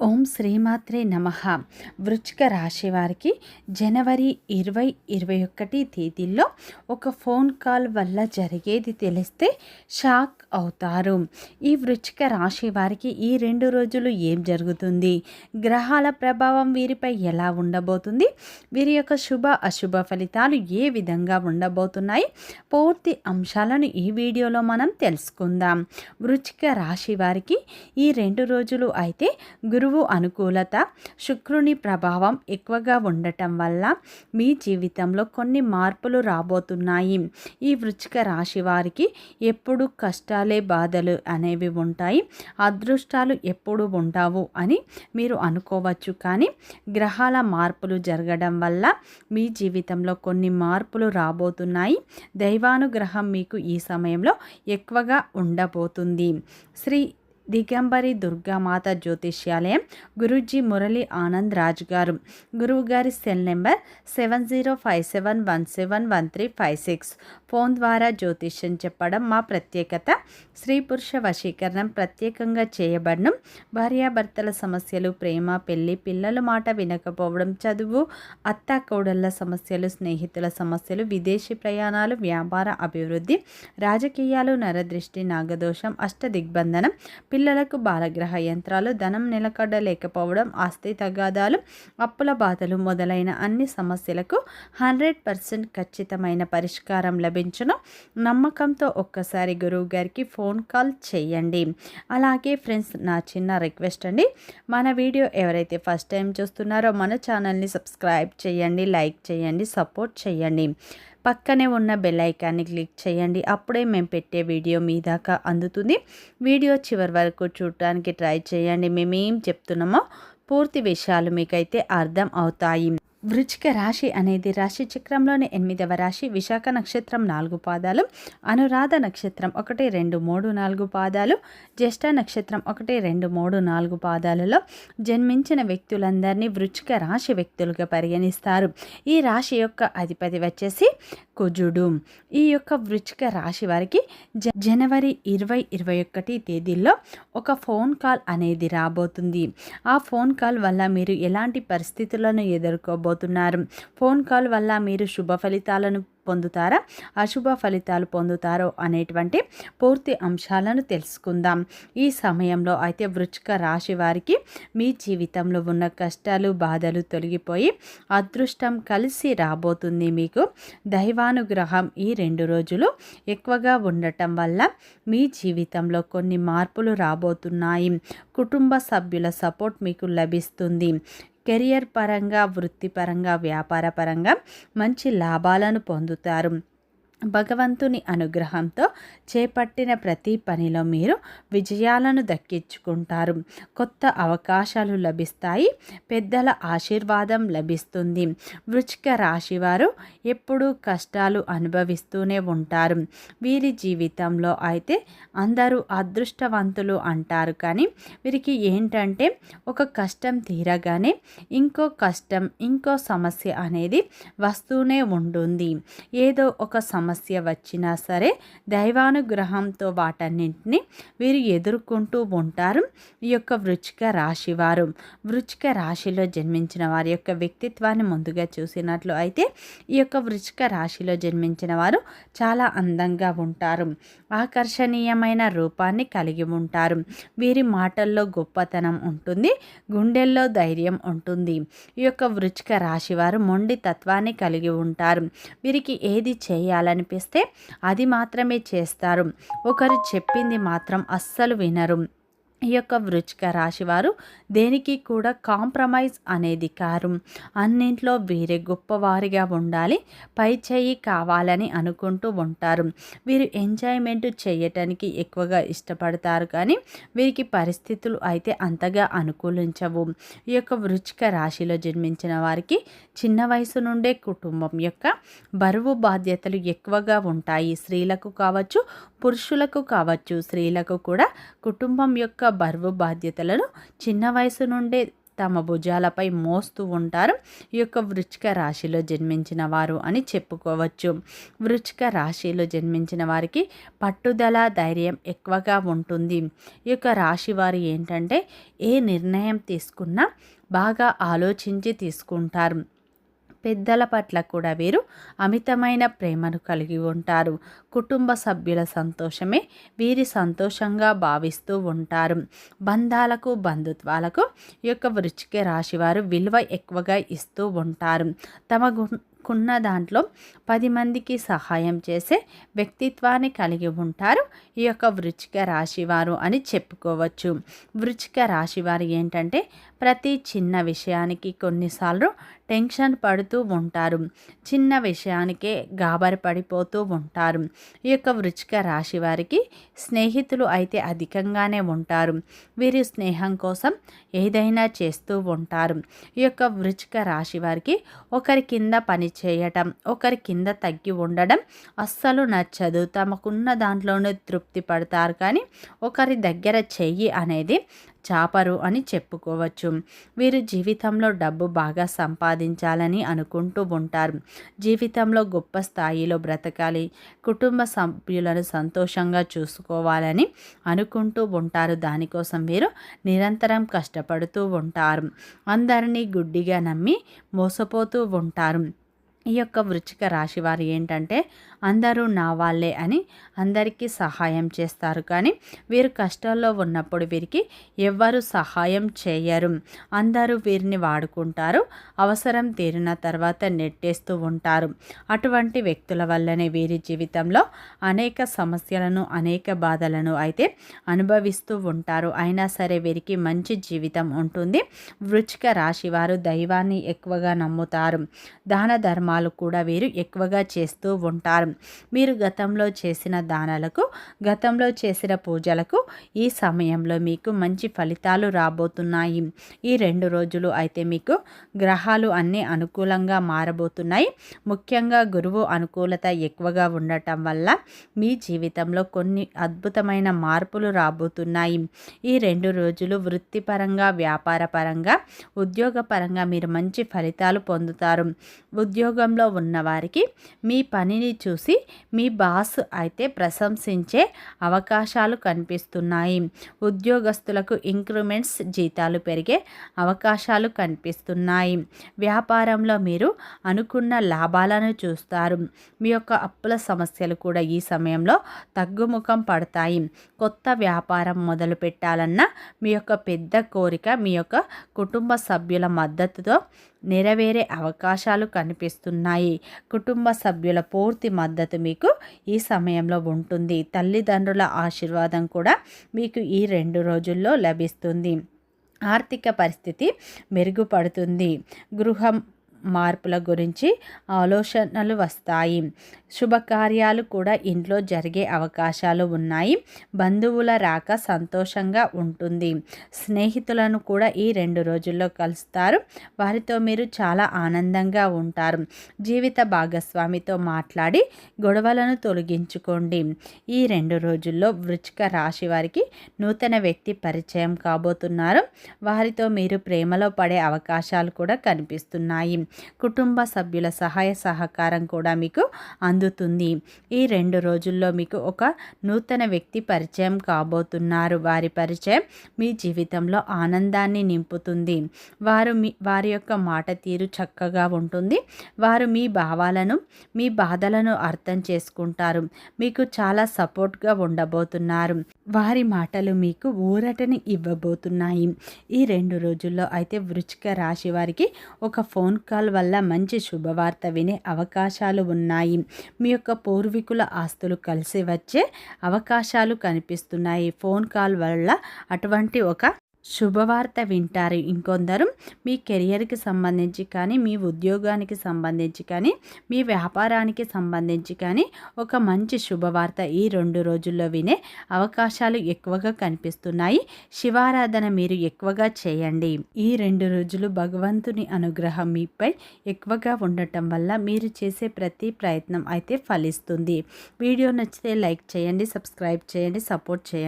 ఓం శ్రీమాత్రే నమః. వృశ్చిక రాశి వారికి జనవరి 2021 తేదీల్లో ఒక ఫోన్ కాల్ వల్ల జరిగేది తెలిస్తే షాక్ అవుతారు. ఈ వృశ్చిక రాశి వారికి ఈ 2 రోజులు ఏం జరుగుతుంది, గ్రహాల ప్రభావం వీరిపై ఎలా ఉండబోతుంది, వీరి యొక్క శుభ అశుభ ఫలితాలు ఏ విధంగా ఉండబోతున్నాయి, పూర్తి అంశాలను ఈ వీడియోలో మనం తెలుసుకుందాం. వృశ్చిక రాశి వారికి ఈ 2 రోజులు అయితే గురువు అనుకూలత, శుక్రుని ప్రభావం ఎక్కువగా ఉండటం వల్ల మీ జీవితంలో కొన్ని మార్పులు రాబోతున్నాయి. ఈ వృశ్చిక రాశి వారికి ఎప్పుడు కష్టాలే బాధలు అనేవి ఉంటాయి, అదృష్టాలు ఎప్పుడు ఉండవు అని మీరు అనుకోవచ్చు. కానీ గ్రహాల మార్పులు జరగడం వల్ల మీ జీవితంలో కొన్ని మార్పులు రాబోతున్నాయి. దైవానుగ్రహం మీకు ఈ సమయంలో ఎక్కువగా ఉండబోతుంది. శ్రీ దిగంబరి దుర్గామాత జ్యోతిష్యాలయం, గురూజీ మురళీ ఆనంద్ రాజ్ గారు. గురువు గారి సెల్ నెంబర్ 7057171356. ఫోన్ ద్వారా జ్యోతిష్యం చెప్పడం మా ప్రత్యేకత. స్త్రీ పురుష వశీకరణం ప్రత్యేకంగా చేయబడడం. భార్యాభర్తల సమస్యలు, ప్రేమ, పెళ్లి, పిల్లల మాట వినకపోవడం, చదువు, అత్త కోడళ్ళ సమస్యలు, స్నేహితుల సమస్యలు, విదేశీ ప్రయాణాలు, వ్యాపార అభివృద్ధి, రాజకీయాలు, నరదృష్టి, నాగదోషం, అష్టదిగ్బంధనం, పిల్లలకు బాలగ్రహ యంత్రాలు, ధనం నిలకడలేకపోవడం, ఆస్తి తగాదాలు, అప్పుల బాధలు మొదలైన అన్ని సమస్యలకు 100% ఖచ్చితమైన పరిష్కారం లభించును. నమ్మకంతో ఒక్కసారి గురువు గారికి ఫోన్ కాల్ చేయండి. అలాగే ఫ్రెండ్స్, నా చిన్న రిక్వెస్ట్ అండి, మన వీడియో ఎవరైతే ఫస్ట్ టైం చూస్తున్నారో మన ఛానల్ని సబ్స్క్రైబ్ చేయండి, లైక్ చేయండి, సపోర్ట్ చేయండి. పక్కనే ఉన్న బెల్ ఐకాన్ని క్లిక్ చేయండి. అప్పుడే మేము పెట్టే వీడియో మీ దాకా అందుతుంది. వీడియో చివరి వరకు చూడటానికి ట్రై చేయండి. మేమేం చెప్తున్నామో పూర్తి విషయాలు మీకైతే అర్థం అవుతాయి. వృశ్చిక రాశి అనేది రాశి చక్రంలోని 8వ రాశి. విశాఖ నక్షత్రం 4 పాదాలు, అనురాధ నక్షత్రం 1, 2, 3, 4 పాదాలు, జ్యేష్ఠ నక్షత్రం 1, 2, 3, 4 పాదాలలో జన్మించిన వ్యక్తులందరినీ వృశ్చిక రాశి వ్యక్తులుగా పరిగణిస్తారు. ఈ రాశి యొక్క అధిపతి వచ్చేసి కుజుడు. ఈ యొక్క వృశ్చిక రాశి వారికి జనవరి 2021 తేదీల్లో ఒక ఫోన్ కాల్ అనేది రాబోతుంది. ఆ ఫోన్ కాల్ వల్ల మీరు ఎలాంటి పరిస్థితులను ఎదుర్కోబోతున్నారు, ఫోన్ కాల్ వల్ల మీరు శుభ ఫలితాలను పొందుతారా, అశుభ ఫలితాలు పొందుతారో అనేటువంటి పూర్తి అంశాలను తెలుసుకుందాం. ఈ సమయంలో అయితే వృశ్చిక రాశి వారికి మీ జీవితంలో ఉన్న కష్టాలు, బాధలు తొలగిపోయి అదృష్టం కలిసి రాబోతుంది. మీకు దైవానుగ్రహం ఈ 2 రోజులు ఎక్కువగా ఉండటం వల్ల మీ జీవితంలో కొన్ని మార్పులు రాబోతున్నాయి. కుటుంబ సభ్యుల సపోర్ట్ మీకు లభిస్తుంది. కెరియర్ పరంగా, వృత్తిపరంగా, వ్యాపార పరంగా మంచి లాభాలను పొందుతారు. భగవంతుని అనుగ్రహంతో చేపట్టిన ప్రతి పనిలో మీరు విజయాలను దక్కించుకుంటారు. కొత్త అవకాశాలు లభిస్తాయి. పెద్దల ఆశీర్వాదం లభిస్తుంది. వృశ్చిక రాశి వారు ఎప్పుడూ కష్టాలు అనుభవిస్తూనే ఉంటారు. వీరి జీవితంలో అయితే అందరూ అదృష్టవంతులు అంటారు. కానీ వీరికి ఏంటంటే ఒక కష్టం తీరగానే ఇంకో కష్టం, ఇంకో సమస్య అనేది వస్తూనే ఉంటుంది. ఏదో ఒక సమస్య వచ్చినా సరే దైవానుగ్రహంతో వాటన్నింటినీ వీరు ఎదుర్కొంటూ ఉంటారు. ఈ యొక్క వృశ్చిక రాశి వారు, వృశ్చిక రాశిలో జన్మించిన వారి యొక్క వ్యక్తిత్వాన్ని ముందుగా చూసినట్లు అయితే ఈ యొక్క వృశ్చిక రాశిలో జన్మించిన వారు చాలా అందంగా ఉంటారు. ఆకర్షణీయమైన రూపాన్ని కలిగి ఉంటారు. వీరి మాటల్లో గొప్పతనం ఉంటుంది, గుండెల్లో ధైర్యం ఉంటుంది. ఈ యొక్క వృశ్చిక రాశి వారు మొండి తత్వాన్ని కలిగి ఉంటారు. వీరికి ఏది చేయాలనిపిస్తే అది మాత్రమే చేస్తారు. ఒకరు చెప్పింది మాత్రం అస్సలు వినరు. ఈ యొక్క వృశ్చిక రాశి వారు దేనికి కూడా కాంప్రమైజ్ అనేది కారు. అన్నింట్లో వీరే గొప్పవారిగా ఉండాలి, పై చేయి కావాలని అనుకుంటూ ఉంటారు. వీరు ఎంజాయ్మెంట్ చేయటానికి ఎక్కువగా ఇష్టపడతారు. కానీ వీరికి పరిస్థితులు అయితే అంతగా అనుకూలించవు. ఈ యొక్క వృశ్చిక రాశిలో జన్మించిన వారికి చిన్న వయసు నుండే కుటుంబం యొక్క బరువు బాధ్యతలు ఎక్కువగా ఉంటాయి. స్త్రీలకు కావచ్చు, పురుషులకు కావచ్చు, స్త్రీలకు కూడా కుటుంబం యొక్క బరువు బాధ్యతలను చిన్న వయసు నుండే తమ భుజాలపై మోస్తూ ఉంటారు ఈ యొక్క వృశ్చిక రాశిలో జన్మించిన వారు అని చెప్పుకోవచ్చు. వృశ్చిక రాశిలో జన్మించిన వారికి పట్టుదల, ధైర్యం ఎక్కువగా ఉంటుంది. ఈ యొక్క రాశి వారు ఏంటంటే ఏ నిర్ణయం తీసుకున్నా బాగా ఆలోచించి తీసుకుంటారు. పెద్దల పట్ల కూడా వీరు అమితమైన ప్రేమను కలిగి ఉంటారు. కుటుంబ సభ్యుల సంతోషమే వీరి సంతోషంగా భావిస్తూ ఉంటారు. బంధాలకు, బంధుత్వాలకు ఈ యొక్క వృశ్చిక రాశి వారు విలువ ఎక్కువగా ఇస్తూ ఉంటారు. తమకున్న దాంట్లో 10 మందికి సహాయం చేసే వ్యక్తిత్వాన్ని కలిగి ఉంటారు ఈ యొక్క వృశ్చిక రాశి వారు అని చెప్పుకోవచ్చు. వృశ్చిక రాశి వారు ఏంటంటే ప్రతి చిన్న విషయానికి కొన్నిసార్లు టెన్షన్ పడుతూ ఉంటారు. చిన్న విషయానికే గాబరి పడిపోతూ ఉంటారు. ఈ యొక్క వృశ్చిక రాశి వారికి స్నేహితులు అయితే అధికంగానే ఉంటారు. వీరి స్నేహం కోసం ఏదైనా చేస్తూ ఉంటారు. ఈ యొక్క వృశ్చిక రాశి వారికి ఒకరి కింద పని చేయటం, ఒకరి కింద తగ్గి ఉండడం అస్సలు నచ్చదు. తమకున్న దాంట్లోనే తృప్తి పడతారు, కానీ ఒకరి దగ్గర చెయ్యి అనేది చాపరు అని చెప్పుకోవచ్చు. వీరు జీవితంలో డబ్బు బాగా సంపాదించాలని అనుకుంటూ ఉంటారు. జీవితంలో గొప్ప స్థాయిలో బ్రతకాలి, కుటుంబ సభ్యులను సంతోషంగా చూసుకోవాలని అనుకుంటూ ఉంటారు. దానికోసం వీరు నిరంతరం కష్టపడుతూ ఉంటారు. అందరినీ గుడ్డిగా నమ్మి మోసపోతూ ఉంటారు. ఈ యొక్క వృశ్చిక రాశి వారు ఏంటంటే అందరూ నా వాళ్ళే అని అందరికీ సహాయం చేస్తారు, కానీ వీరు కష్టాల్లో ఉన్నప్పుడు వీరికి ఎవ్వరు సహాయం చేయరు. అందరూ వీరిని వాడుకుంటారు, అవసరం తీరిన తర్వాత నెట్టేస్తూ ఉంటారు. అటువంటి వ్యక్తుల వల్లనే వీరి జీవితంలో అనేక సమస్యలను, అనేక బాధలను అయితే అనుభవిస్తూ ఉంటారు. అయినా సరే వీరికి మంచి జీవితం ఉంటుంది. వృశ్చిక రాశి వారు దైవాన్ని ఎక్కువగా నమ్ముతారు. దాన ధర్మాలు కూడా వీరు ఎక్కువగా చేస్తూ ఉంటారు. మీరు గతంలో చేసిన దానాలకు, గతంలో చేసిన పూజలకు ఈ సమయంలో మీకు మంచి ఫలితాలు రాబోతున్నాయి. ఈ 2 రోజులు అయితే మీకు గ్రహాలు అన్నీ అనుకూలంగా మారబోతున్నాయి. ముఖ్యంగా గురువు అనుకూలత ఎక్కువగా ఉండటం వల్ల మీ జీవితంలో కొన్ని అద్భుతమైన మార్పులు రాబోతున్నాయి. ఈ 2 రోజులు వృత్తిపరంగా, వ్యాపారపరంగా, ఉద్యోగపరంగా మీరు మంచి ఫలితాలు పొందుతారు. ఉద్యోగంలో ఉన్నవారికి మీ పనిని చూసి మీ బాస్ అయితే ప్రశంసించే అవకాశాలు కనిపిస్తున్నాయి. ఉద్యోగస్తులకు ఇంక్రిమెంట్స్, జీతాలు పెరిగే అవకాశాలు కనిపిస్తున్నాయి. వ్యాపారంలో మీరు అనుకున్న లాభాలను చూస్తారు. మీ యొక్క అప్పుల సమస్యలు కూడా ఈ సమయంలో తగ్గుముఖం పడతాయి. కొత్త వ్యాపారం మొదలు పెట్టాలన్న మీ యొక్క పెద్ద కోరిక మీ యొక్క కుటుంబ సభ్యుల మద్దతుతో నెరవేరే అవకాశాలు కనిపిస్తున్నాయి. కుటుంబ సభ్యుల పూర్తి మద్దతు మీకు ఈ సమయంలో ఉంటుంది. తల్లిదండ్రుల ఆశీర్వాదం కూడా మీకు ఈ 2 రోజుల్లో లభిస్తుంది. ఆర్థిక పరిస్థితి మెరుగుపడుతుంది. గృహం మార్పుల గురించి ఆలోచనలు వస్తాయి. శుభకార్యాలు కూడా ఇంట్లో జరిగే అవకాశాలు ఉన్నాయి. బంధువుల రాక సంతోషంగా ఉంటుంది. స్నేహితులను కూడా ఈ 2 రోజుల్లో కలుస్తారు. వారితో మీరు చాలా ఆనందంగా ఉంటారు. జీవిత భాగస్వామితో మాట్లాడి గొడవలను తొలగించుకోండి. ఈ 2 రోజుల్లో వృశ్చిక రాశి వారికి నూతన వ్యక్తి పరిచయం కాబోతున్నారు. వారితో మీరు ప్రేమలో పడే అవకాశాలు కూడా కనిపిస్తున్నాయి. కుటుంబ సభ్యుల సహాయ సహకారం కూడా మీకు అందుతుంది. ఈ 2 రోజుల్లో మీకు ఒక నూతన వ్యక్తి పరిచయం కాబోతున్నారు. వారి పరిచయం మీ జీవితంలో ఆనందాన్ని నింపుతుంది. వారి యొక్క మాట తీరు చక్కగా ఉంటుంది. వారు మీ భావాలను, మీ బాధలను అర్థం చేసుకుంటారు. మీకు చాలా సపోర్ట్గా ఉండబోతున్నారు. వారి మాటలు మీకు ఊరటని ఇవ్వబోతున్నాయి. ఈ 2 రోజుల్లో అయితే వృశ్చిక రాశి వారికి ఒక ఫోన్ కాల్ వల్ల మంచి శుభవార్త వినే అవకాశాలు ఉన్నాయి. మీ యొక్క పూర్వీకుల ఆస్తులు కలిసి వచ్చే అవకాశాలు కనిపిస్తున్నాయి. ఫోన్ కాల్ వల్ల అటువంటి ఒక శుభవార్త వింటారు. ఇంకొందరు మీ కెరియర్కి సంబంధించి కానీ, మీ ఉద్యోగానికి సంబంధించి కానీ, మీ వ్యాపారానికి సంబంధించి కానీ ఒక మంచి శుభవార్త ఈ 2 రోజుల్లో వినే అవకాశాలు ఎక్కువగా కనిపిస్తున్నాయి. శివారాధన మీరు ఎక్కువగా చేయండి. ఈ 2 రోజులు భగవంతుని అనుగ్రహం మీపై ఎక్కువగా ఉండటం వల్ల మీరు చేసే ప్రతి ప్రయత్నం అయితే ఫలిస్తుంది. వీడియో నచ్చితే లైక్ చేయండి, సబ్స్క్రైబ్ చేయండి, సపోర్ట్ చేయండి.